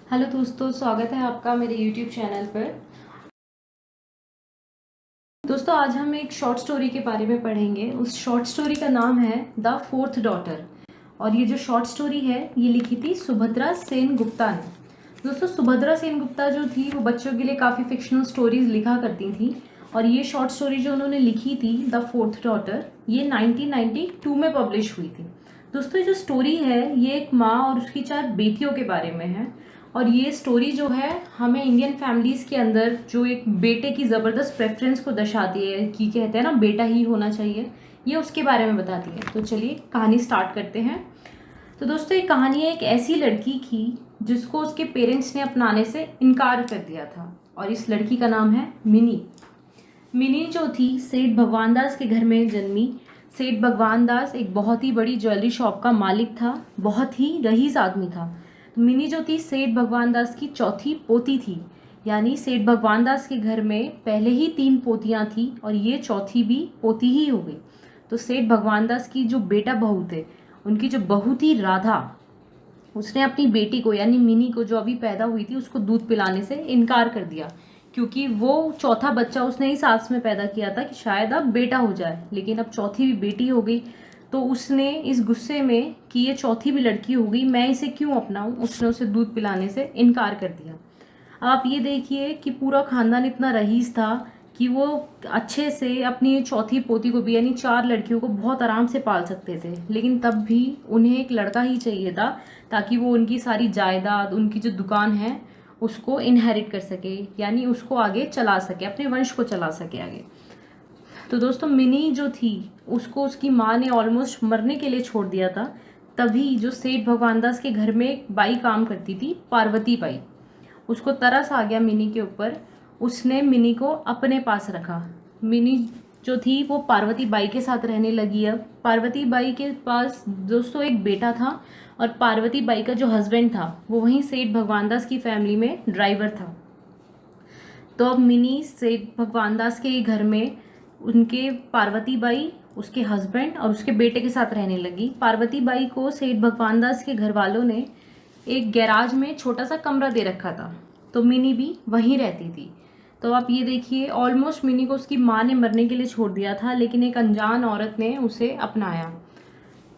Hello दोस्तों, स्वागत है आपका मेरे यूट्यूब चैनल पर। दोस्तों, आज हम एक शॉर्ट स्टोरी के बारे में पढ़ेंगे। उस शॉर्ट स्टोरी का नाम है द फोर्थ डॉटर। और ये जो शॉर्ट स्टोरी है ये लिखी थी सुभद्रा सेन गुप्ता ने। दोस्तों, सुभद्रा सेन गुप्ता जो थी वो बच्चों के लिए काफ़ी फिक्शनल स्टोरीज लिखा करती थी। और ये शॉर्ट स्टोरी जो उन्होंने लिखी थी द फोर्थ डॉटर, ये 1992 में पब्लिश हुई थी। दोस्तों, ये जो स्टोरी है ये एक माँ और उसकी 4 बेटियों के बारे में है। और ये स्टोरी जो है हमें इंडियन फैमिलीज़ के अंदर जो एक बेटे की ज़बरदस्त प्रेफरेंस को दर्शाती है कि कहते हैं ना बेटा ही होना चाहिए, ये उसके बारे में बताती है। तो चलिए कहानी स्टार्ट करते हैं। तो दोस्तों, ये कहानी है एक ऐसी लड़की की जिसको उसके पेरेंट्स ने अपनाने से इनकार कर दिया था। और इस लड़की का नाम है मिनी। मिनी जो थी सेठ भगवान दास के घर में जन्मी। सेठ भगवान दास एक बहुत ही बड़ी ज्वेलरी शॉप का मालिक था, बहुत ही रईस आदमी था। मिनी जो थी सेठ भगवान दास की चौथी पोती थी। यानी सेठ भगवान दास के घर में पहले ही 3 पोतियां थी और ये चौथी भी पोती ही हो गई। तो सेठ भगवान दास की जो बेटा बहू थे, उनकी जो बहू थी राधा, उसने अपनी बेटी को यानी मिनी को जो अभी पैदा हुई थी उसको दूध पिलाने से इनकार कर दिया, क्योंकि वो चौथा बच्चा उसने इस आस में पैदा किया था कि शायद अब बेटा हो जाए। लेकिन अब चौथी भी बेटी हो गई, तो उसने इस गुस्से में कि ये चौथी भी लड़की हो गई, मैं इसे क्यों अपनाऊं, उसने उसे दूध पिलाने से इनकार कर दिया। अब आप ये देखिए कि पूरा खानदान इतना रईस था कि वो अच्छे से अपनी चौथी पोती को भी यानी 4 लड़कियों को बहुत आराम से पाल सकते थे। लेकिन तब भी उन्हें एक लड़का ही चाहिए था ताकि वो उनकी सारी जायदाद, उनकी जो दुकान है उसको इनहेरिट कर सके, यानी उसको आगे चला सके, अपने वंश को चला सके आगे। तो दोस्तों, मिनी जो थी उसको उसकी माँ ने ऑलमोस्ट मरने के लिए छोड़ दिया था। तभी जो सेठ भगवान दास के घर में एक बाई काम करती थी, पार्वती बाई, उसको तरस आ गया मिनी के ऊपर। उसने मिनी को अपने पास रखा। मिनी जो थी वो पार्वती बाई के साथ रहने लगी। अब पार्वती बाई के पास दोस्तों एक बेटा था और पार्वती बाई का जो हस्बैंड था वो वहीं सेठ भगवान दास की फैमिली में ड्राइवर था। तो अब मिनी सेठ भगवान दास के घर में उनके पार्वती बाई, उसके हस्बैंड और उसके बेटे के साथ रहने लगी। पार्वती बाई को सेठ भगवान दास के घर वालों ने एक गैराज में छोटा सा कमरा दे रखा था, तो मिनी भी वहीं रहती थी। तो आप ये देखिए, ऑलमोस्ट मिनी को उसकी माँ ने मरने के लिए छोड़ दिया था, लेकिन एक अनजान औरत ने उसे अपनाया।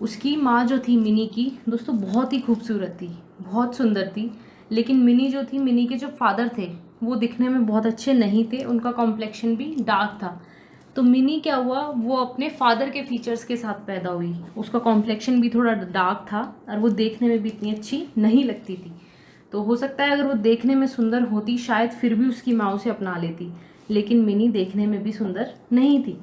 उसकी माँ जो थी मिनी की दोस्तों बहुत ही खूबसूरत थी, बहुत सुंदर थी। लेकिन मिनी जो थी, मिनी के जो फादर थे वो दिखने में बहुत अच्छे नहीं थे, उनका कॉम्प्लेक्शन भी डार्क था। तो मिनी क्या हुआ, वो अपने फादर के फीचर्स के साथ पैदा हुई। उसका कॉम्प्लेक्शन भी थोड़ा डार्क था और वो देखने में भी इतनी अच्छी नहीं लगती थी। तो हो सकता है अगर वो देखने में सुंदर होती शायद फिर भी उसकी माँ उसे अपना लेती, लेकिन मिनी देखने में भी सुंदर नहीं थी।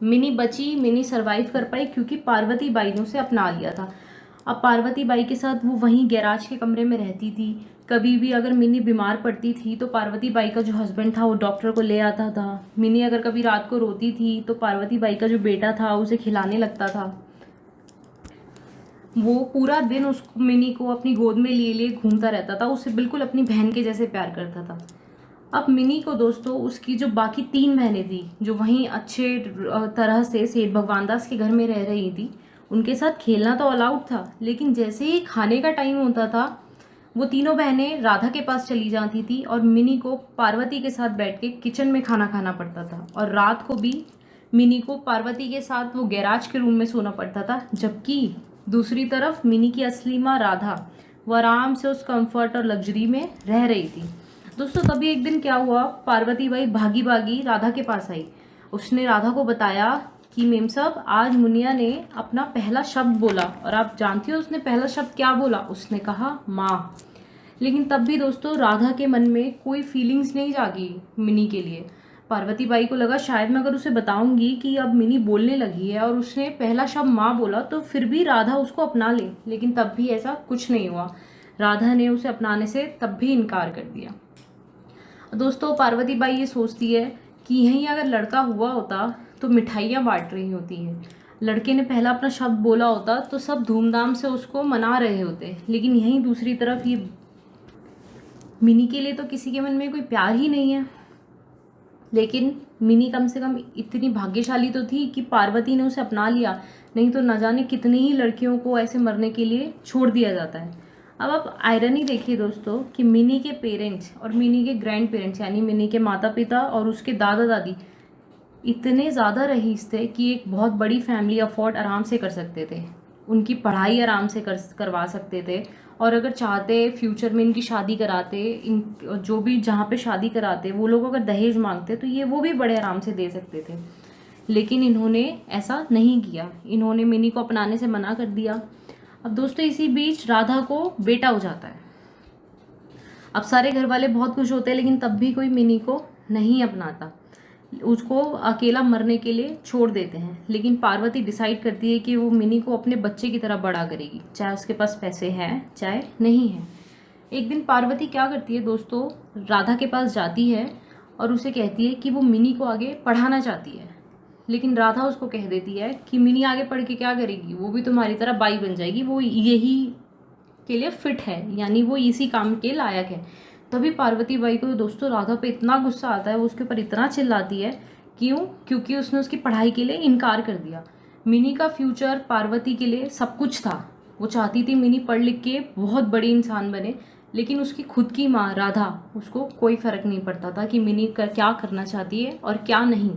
मिनी बची, मिनी सरवाइव कर पाई क्योंकि पार्वती बाई ने उसे अपना लिया था। अब पार्वती बाई के साथ वो वहीं गैराज के कमरे में रहती थी। कभी भी अगर मिनी बीमार पड़ती थी तो पार्वती बाई का जो हस्बैंड था वो डॉक्टर को ले आता था। मिनी अगर कभी रात को रोती थी तो पार्वती बाई का जो बेटा था उसे खिलाने लगता था। वो पूरा दिन उस मिनी को अपनी गोद में लिए लिए घूमता रहता था, उसे बिल्कुल अपनी बहन के जैसे प्यार करता था। अब मिनी को दोस्तों उसकी जो बाकी 3 बहनें थी जो वहीं अच्छे तरह से सेठ भगवान दास के घर में रह रही थी, उनके साथ खेलना तो अलाउड था, लेकिन जैसे ही खाने का टाइम होता था वो तीनों बहनें राधा के पास चली जाती थी और मिनी को पार्वती के साथ बैठ के किचन में खाना खाना पड़ता था। और रात को भी मिनी को पार्वती के साथ वो गैराज के रूम में सोना पड़ता था, जबकि दूसरी तरफ मिनी की असली माँ राधा वो आराम से उस कंफर्ट और लग्जरी में रह रही थी। दोस्तों, तभी एक दिन क्या हुआ, पार्वती बाई भागी भागी राधा के पास आई। उसने राधा को बताया कि मेम साहब, आज मुनिया ने अपना पहला शब्द बोला। और आप जानती हो उसने पहला शब्द क्या बोला? उसने कहा माँ। लेकिन तब भी दोस्तों राधा के मन में कोई फीलिंग्स नहीं जागी मिनी के लिए। पार्वती बाई को लगा शायद मैं अगर उसे बताऊंगी कि अब मिनी बोलने लगी है और उसने पहला शब्द माँ बोला तो फिर भी राधा उसको अपना ले, लेकिन तब भी ऐसा कुछ नहीं हुआ। राधा ने उसे अपनाने से तब भी इनकार कर दिया। दोस्तों, पार्वती बाई ये सोचती है कि यहीं अगर लड़का हुआ होता तो मिठाइयाँ बांट रही होती हैं, लड़के ने पहला अपना शब्द बोला होता तो सब धूमधाम से उसको मना रहे होते। लेकिन यहीं दूसरी तरफ ये मिनी के लिए तो किसी के मन में कोई प्यार ही नहीं है। लेकिन मिनी कम से कम इतनी भाग्यशाली तो थी कि पार्वती ने उसे अपना लिया, नहीं तो न जाने कितनी ही लड़कियों को ऐसे मरने के लिए छोड़ दिया जाता है। अब आप आयरनी देखिए दोस्तों कि मिनी के पेरेंट्स और मिनी के ग्रैंड पेरेंट्स यानी मिनी के माता पिता और उसके दादा दादी इतने ज़्यादा रईस थे कि एक बहुत बड़ी फैमिली अफोर्ड आराम से कर सकते थे, उनकी पढ़ाई आराम से करवा सकते थे। और अगर चाहते फ्यूचर में इनकी शादी कराते, इन जो भी जहाँ पे शादी कराते वो लोग अगर दहेज मांगते तो ये वो भी बड़े आराम से दे सकते थे। लेकिन इन्होंने ऐसा नहीं किया, इन्होंने मिनी को अपनाने से मना कर दिया। अब दोस्तों इसी बीच राधा को बेटा हो जाता है। अब सारे घर वाले बहुत खुश होते हैं, लेकिन तब भी कोई मिनी को नहीं अपनाता, उसको अकेला मरने के लिए छोड़ देते हैं। लेकिन पार्वती डिसाइड करती है कि वो मिनी को अपने बच्चे की तरह बड़ा करेगी, चाहे उसके पास पैसे हैं चाहे नहीं है। एक दिन पार्वती क्या करती है दोस्तों, राधा के पास जाती है और उसे कहती है कि वो मिनी को आगे पढ़ाना चाहती है। लेकिन राधा उसको कह देती है कि मिनी आगे पढ़ के क्या करेगी, वो भी तुम्हारी तरह बाई बन जाएगी, वो यही के लिए फिट है, यानी वो इसी काम के लायक है। तभी पार्वती बाई को दोस्तों राधा पे इतना गुस्सा आता है, वो उसके ऊपर इतना चिल्लाती है। क्यों? क्योंकि उसने उसकी पढ़ाई के लिए इनकार कर दिया। मिनी का फ्यूचर पार्वती के लिए सब कुछ था, वो चाहती थी मिनी पढ़ लिख के बहुत बड़ी इंसान बने। लेकिन उसकी खुद की माँ राधा, उसको कोई फर्क नहीं पड़ता था कि मिनी क्या करना चाहती है और क्या नहीं।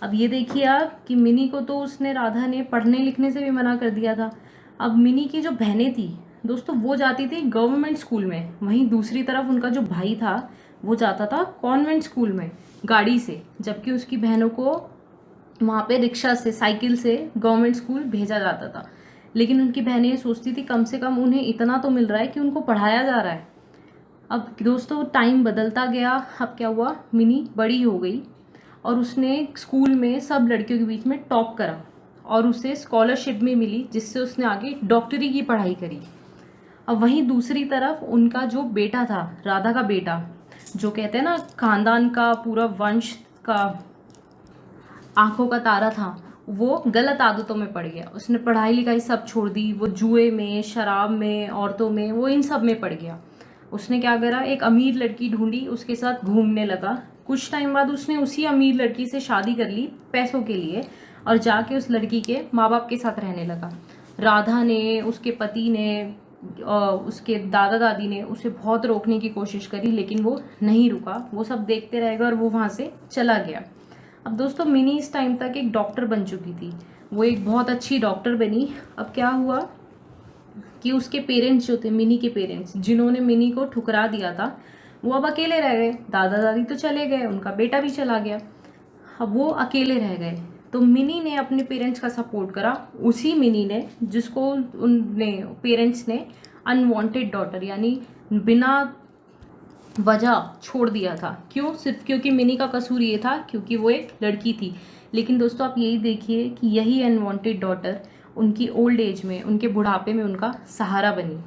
अब ये देखिए आप कि मिनी को तो उसने राधा ने पढ़ने लिखने से भी मना कर दिया था। अब मिनी की जो बहनें थी दोस्तों वो जाती थी गवर्नमेंट स्कूल में, वहीं दूसरी तरफ उनका जो भाई था वो जाता था कॉन्वेंट स्कूल में गाड़ी से, जबकि उसकी बहनों को वहाँ पे रिक्शा से साइकिल से गवर्नमेंट स्कूल भेजा जाता था। लेकिन उनकी बहनें ये सोचती थी कम से कम उन्हें इतना तो मिल रहा है कि उनको पढ़ाया जा रहा है। अब दोस्तों टाइम बदलता गया। अब क्या हुआ, मिनी बड़ी हो गई और उसने स्कूल में सब लड़कियों के बीच में टॉप करा और उसे स्कॉलरशिप भी मिली, जिससे उसने आगे डॉक्टरी की पढ़ाई करी। अब वहीं दूसरी तरफ उनका जो बेटा था, राधा का बेटा, जो कहते हैं ना खानदान का पूरा वंश का आंखों का तारा था, वो गलत आदतों में पड़ गया। उसने पढ़ाई लिखाई सब छोड़ दी, वो जुए में, शराब में, औरतों में, वो इन सब में पड़ गया। उसने क्या करा, एक अमीर लड़की ढूंढी, उसके साथ घूमने लगा। कुछ टाइम बाद उसने उसी अमीर लड़की से शादी कर ली पैसों के लिए और जाके उस लड़की के माँ बाप के साथ रहने लगा। राधा ने, उसके पति ने, उसके दादा दादी ने उसे बहुत रोकने की कोशिश करी, लेकिन वो नहीं रुका, वो सब देखते रह गए और वो वहाँ से चला गया। अब दोस्तों मिनी इस टाइम तक एक डॉक्टर बन चुकी थी, वो एक बहुत अच्छी डॉक्टर बनी। अब क्या हुआ कि उसके पेरेंट्स जो थे, मिनी के पेरेंट्स जिन्होंने मिनी को ठुकरा दिया था, वो अब अकेले रह गए। दादा दादी तो चले गए, उनका बेटा भी चला गया, अब वो अकेले रह गए। तो मिनी ने अपने पेरेंट्स का सपोर्ट करा, उसी मिनी ने जिसको उनने पेरेंट्स ने अनवांटेड डॉटर यानी बिना वजह छोड़ दिया था। क्यों? सिर्फ क्योंकि मिनी का कसूर ये था क्योंकि वो एक लड़की थी। लेकिन दोस्तों आप यही देखिए कि यही अनवांटेड डॉटर उनकी ओल्ड एज में, उनके बुढ़ापे में उनका सहारा बनी।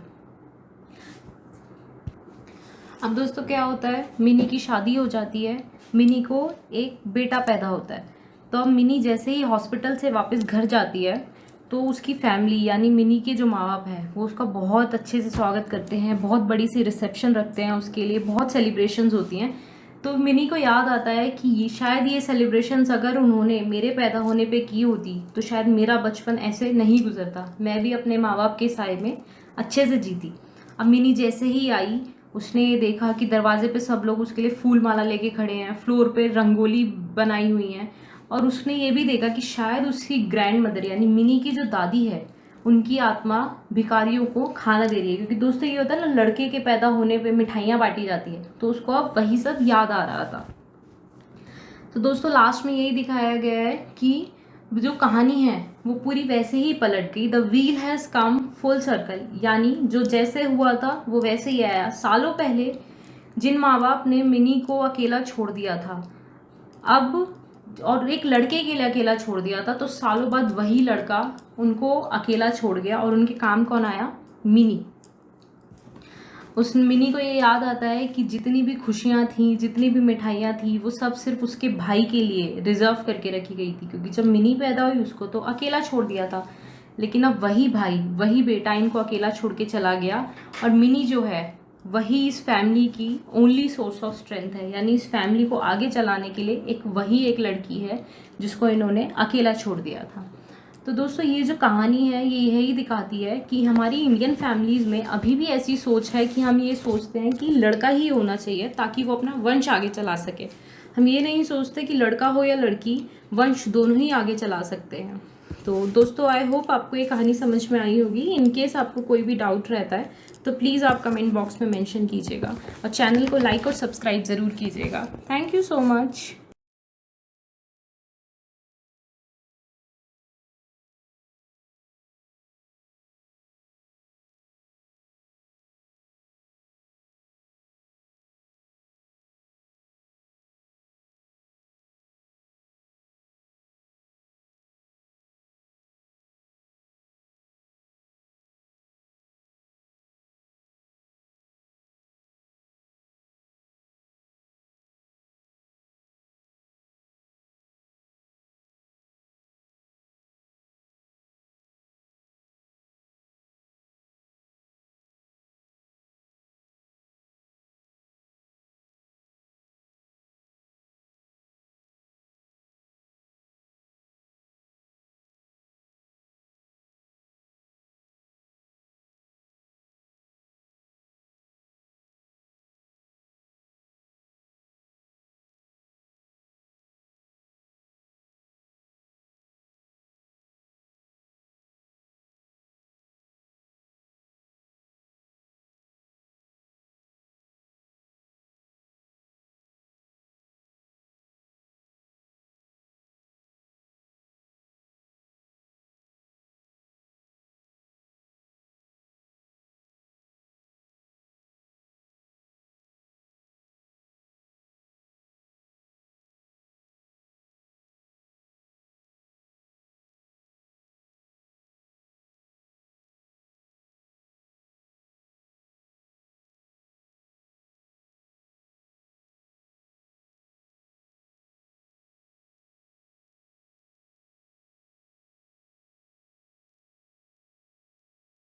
अब दोस्तों क्या होता है, मिनी की शादी हो जाती है, मिनी को एक बेटा पैदा होता है। तो अब मिनी जैसे ही हॉस्पिटल से वापस घर जाती है तो उसकी फैमिली यानी मिनी के जो माँ बाप हैं वो उसका बहुत अच्छे से स्वागत करते हैं, बहुत बड़ी सी रिसेप्शन रखते हैं उसके लिए, बहुत सेलिब्रेशंस होती हैं। तो मिनी को याद आता है कि शायद ये सेलिब्रेशंस अगर उन्होंने मेरे पैदा होने पे की होती तो शायद मेरा बचपन ऐसे नहीं गुजरता, मैं भी अपने माँ बाप के साए में अच्छे से जीती। अब मिनी जैसे ही आई उसने ये देखा कि दरवाजे पे सब लोग उसके लिए फूल माला लेके खड़े हैं, फ्लोर पे रंगोली बनाई हुई हैं, और उसने ये भी देखा कि शायद उसकी ग्रैंड मदर यानी मिनी की जो दादी है उनकी आत्मा भिखारियों को खाना दे रही है। क्योंकि दोस्तों ये होता है ना, लड़के के पैदा होने पे मिठाइयाँ बांटी जाती है, तो उसको अब वही सब याद आ रहा था। तो दोस्तों लास्ट में यही दिखाया गया है कि जो कहानी है वो पूरी वैसे ही पलट गई। The wheel has come full circle, यानी जो जैसे हुआ था वो वैसे ही आया। सालों पहले जिन माँ बाप ने मिनी को अकेला छोड़ दिया था अब, और एक लड़के के लिए अकेला छोड़ दिया था, तो सालों बाद वही लड़का उनको अकेला छोड़ गया और उनके काम कौन आया, मिनी। उस मिनी को ये याद आता है कि जितनी भी खुशियाँ थी, जितनी भी मिठाइयाँ थी, वो सब सिर्फ उसके भाई के लिए रिजर्व करके रखी गई थी। क्योंकि जब मिनी पैदा हुई उसको तो अकेला छोड़ दिया था, लेकिन अब वही भाई, वही बेटा इनको अकेला छोड़ के चला गया और मिनी जो है वही इस फैमिली की ओनली सोर्स ऑफ स्ट्रेंथ है। यानी इस फैमिली को आगे चलाने के लिए वही एक लड़की है जिसको इन्होंने अकेला छोड़ दिया था। तो तो दोस्तों ये जो कहानी है ये यही दिखाती है कि हमारी इंडियन फैमिलीज़ में अभी भी ऐसी सोच है कि हम ये सोचते हैं कि लड़का ही होना चाहिए ताकि वो अपना वंश आगे चला सके। हम ये नहीं सोचते कि लड़का हो या लड़की, वंश दोनों ही आगे चला सकते हैं। तो दोस्तों आई होप आपको ये कहानी समझ में आई होगी। इन केस आपको कोई भी डाउट रहता है तो प्लीज़ आप कमेंट बॉक्स में मेंशन कीजिएगा और चैनल को लाइक और सब्सक्राइब ज़रूर कीजिएगा। Thank you so much.